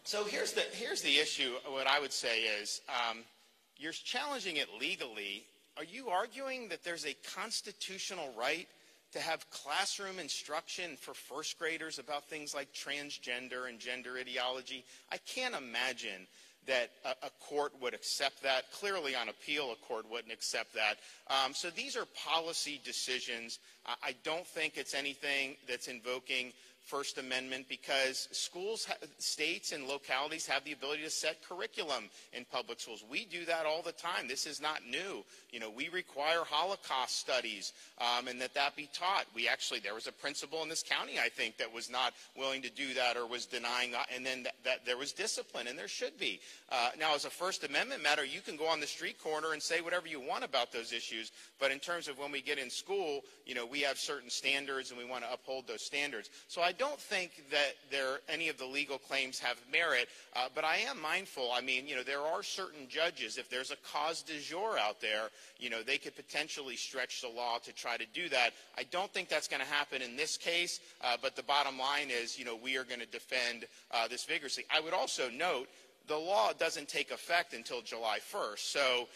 So here's the issue. What I would say is, you're challenging it legally. Are you arguing that there's a constitutional right to have classroom instruction for first graders about things like transgender and gender ideology? I can't imagine that a court would accept that. Clearly on appeal, a court wouldn't accept that. So these are policy decisions. I don't think it's anything that's invoking First Amendment, because schools, states and localities have the ability to set curriculum in public schools. We do that all the time. This is not new. You know, we require Holocaust studies and that be taught. There was a principal in this county, I think, that was not willing to do that or was denying that, and then that there was discipline, and there should be. Now, as a First Amendment matter, you can go on the street corner and say whatever you want about those issues, but in terms of when we get in school, you know, we have certain standards and we want to uphold those standards. So I don't think that any of the legal claims have merit, but I am mindful. I mean, you know, there are certain judges, if there's a cause du jour out there, you know, they could potentially stretch the law to try to do that. I don't think that's going to happen in this case, but the bottom line is, you know, we are going to defend this vigorously. I would also note the law doesn't take effect until July 1st. So,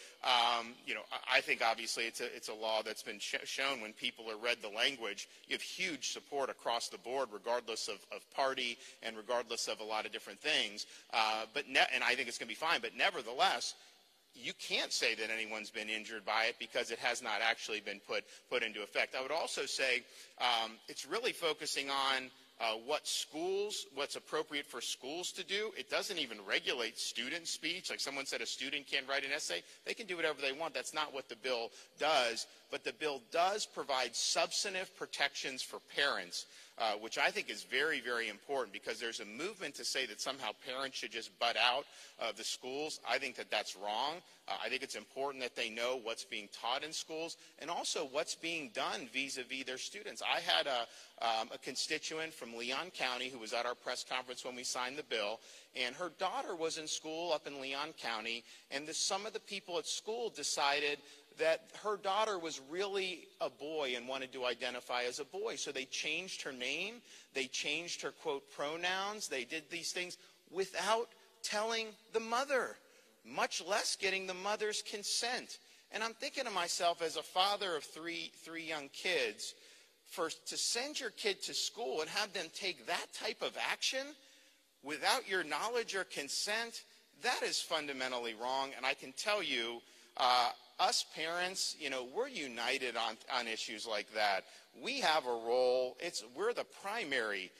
you know, I think obviously it's a law that's been shown when people have read the language. You have huge support across the board, regardless of party and regardless of a lot of different things. And I think it's going to be fine. But nevertheless, you can't say that anyone's been injured by it because it has not actually been put into effect. I would also say it's really focusing on what's appropriate for schools to do. It doesn't even regulate student speech. Like someone said, a student can't write an essay. They can do whatever they want. That's not what the bill does. But the bill does provide substantive protections for parents, which I think is very, very important, because there's a movement to say that somehow parents should just butt out of the schools. I think that that's wrong. I think it's important that they know what's being taught in schools and also what's being done vis-a-vis their students. I had a constituent from Leon County who was at our press conference when we signed the bill, and her daughter was in school up in Leon County, and some of the people at school decided that her daughter was really a boy and wanted to identify as a boy. So they changed her name, they changed her, quote, pronouns, they did these things without telling the mother, much less getting the mother's consent. And I'm thinking to myself, as a father of three young kids, to send your kid to school and have them take that type of action without your knowledge or consent, that is fundamentally wrong. And I can tell you, us parents, you know, we're united on issues like that. We have a role. We're the primary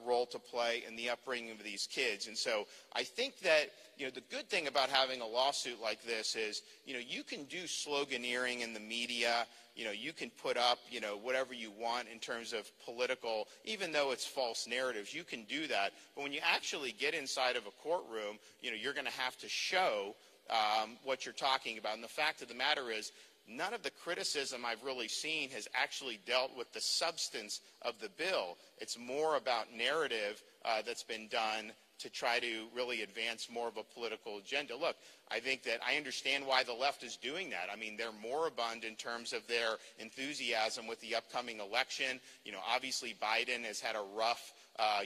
role to play in the upbringing of these kids. And so I think that, you know, the good thing about having a lawsuit like this is, you know, you can do sloganeering in the media. You know, you can put up, you know, whatever you want in terms of political, even though it's false narratives, you can do that. But when you actually get inside of a courtroom, you know, you're going to have to show what you're talking about. And the fact of the matter is, none of the criticism I've really seen has actually dealt with the substance of the bill. It's more about narrative that's been done to try to really advance more of a political agenda. Look, I think that I understand why the left is doing that. I mean, they're moribund in terms of their enthusiasm with the upcoming election. You know, obviously Biden has had a rough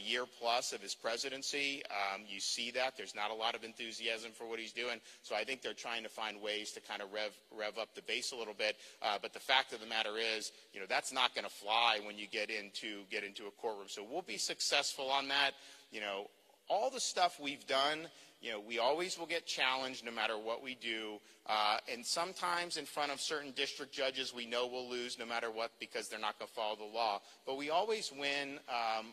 year plus of his presidency. You see that. There's not a lot of enthusiasm for what he's doing. So I think they're trying to find ways to kind of rev up the base a little bit. But the fact of the matter is, you know, that's not going to fly when you get into a courtroom. So we'll be successful on that. You know, all the stuff we've done, you know, we always will get challenged no matter what we do. And sometimes in front of certain district judges, we know we'll lose no matter what because they're not going to follow the law. But we always win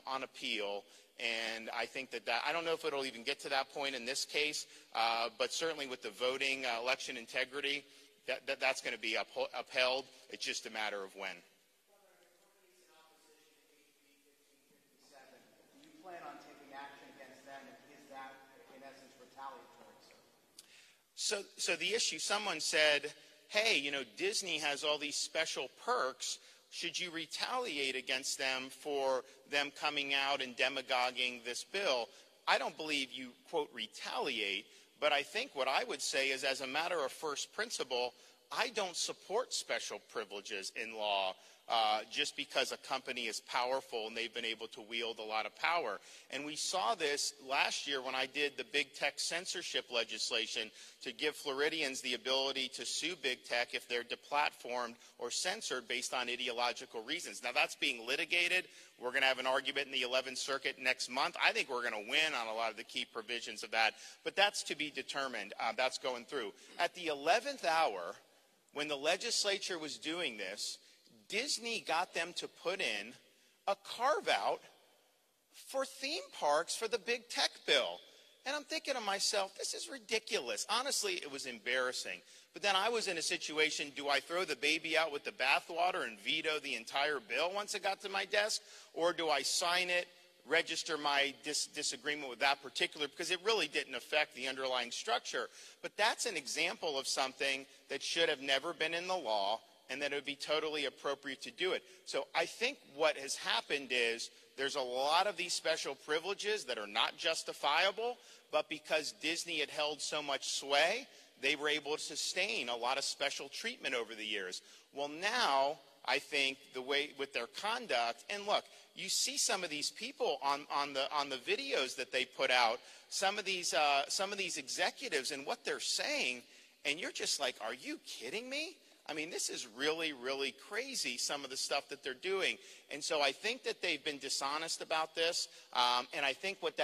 on appeal. And I think that I don't know if it'll even get to that point in this case, but certainly with the voting election integrity, that's going to be upheld. It's just a matter of when. So the issue, someone said, hey, you know, Disney has all these special perks. Should you retaliate against them for them coming out and demagoguing this bill? I don't believe you, quote, retaliate, but I think what I would say is, as a matter of first principle, I don't support special privileges in law just because a company is powerful and they've been able to wield a lot of power. And we saw this last year when I did the big tech censorship legislation to give Floridians the ability to sue big tech if they're deplatformed or censored based on ideological reasons. Now, that's being litigated. We're going to have an argument in the 11th Circuit next month. I think we're going to win on a lot of the key provisions of that, but that's to be determined. That's going through. At the 11th hour, when the legislature was doing this, Disney got them to put in a carve-out for theme parks for the big tech bill. And I'm thinking to myself, this is ridiculous. Honestly, it was embarrassing. But then I was in a situation, do I throw the baby out with the bathwater and veto the entire bill once it got to my desk? Or do I sign it, register my disagreement with that particular, because it really didn't affect the underlying structure. But that's an example of something that should have never been in the law, and that it would be totally appropriate to do it. So I think what has happened is there's a lot of these special privileges that are not justifiable, but because Disney had held so much sway, they were able to sustain a lot of special treatment over the years. Well, now I think the way with their conduct, and look, you see some of these people on the videos that they put out, some of these executives and what they're saying, and you're just like, are you kidding me? I mean, this is really, really crazy, some of the stuff that they're doing. And so I think that they've been dishonest about this. And I think what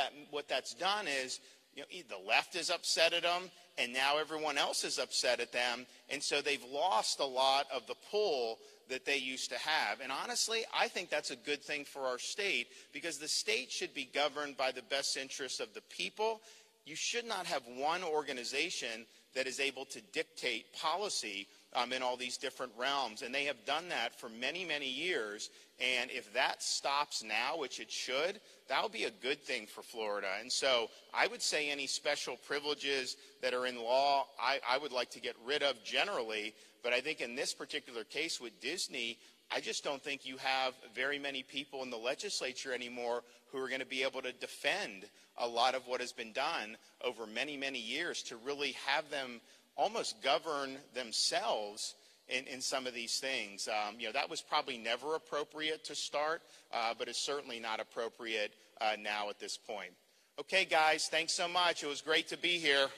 that's done is, you know, the left is upset at them, and now everyone else is upset at them. And so they've lost a lot of the pull that they used to have. And honestly, I think that's a good thing for our state, because the state should be governed by the best interests of the people. You should not have one organization that is able to dictate policy in all these different realms. And they have done that for many, many years. And if that stops now, which it should, that would be a good thing for Florida. And so I would say any special privileges that are in law, I would like to get rid of generally. But I think in this particular case with Disney, I just don't think you have very many people in the legislature anymore who are going to be able to defend a lot of what has been done over many, many years to really have them almost govern themselves in some of these things. You know, that was probably never appropriate to start, but it's certainly not appropriate now at this point. Okay, guys, thanks so much. It was great to be here.